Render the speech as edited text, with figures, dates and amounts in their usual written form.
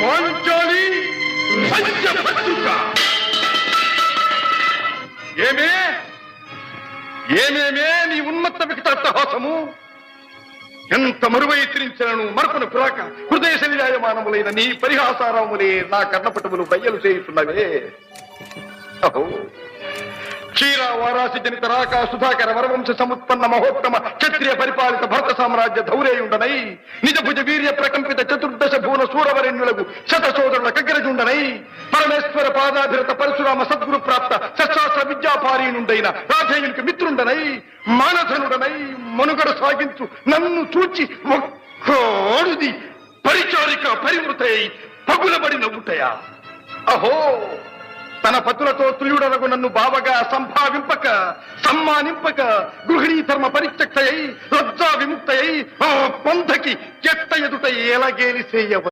పాంచాలి పంచభద్రుక. ఏమేమే నీ ఉన్మత్త వికటాట్టహాసము! ఎంత మరువై తిరించను మరపున పురాక హృదయ శరీరాయమానములైన నీ పరిహాసారాములే నా కర్ణపటములు బయ్యలు చేయుతున్నవే. అహో, క్షీర వారాసి జనిత రాక సుధాకర వరవంశ సముత్పన్న మహోత్తమ క్షత్రియ పరిపాలిత భరత సామ్రాజ్య ధౌరేయుండనై నిజ భుజ వీర్య ప్రకంపిత చతుర్దశ భూన సూరవరెణ్యులకు శత సోదరుల కగ్గరజుండనై పరమేశ్వర పాదాభిరత పరశురామ సద్గురు ప్రాప్త శస్త్రాస్త్ర విద్యాపారీనుండైన రాధేయునికి మిత్రుండనై మానధనుడనై మనుగడ సాగించు నన్ను చూచి ఒక్కోడుది పరిచారిక పరివృతై పగులబడి నవ్వుటయా. అహో, తన పతులతో తుల్యుడనగు నన్ను బావగా సంభావింపక సమ్మానింపక గృహిణీ ధర్మ పరిత్యక్తయై లజ్జా విముక్తయై ఆ పంధకి చెత్త ఎదుట ఎలాగేలి చేయవ.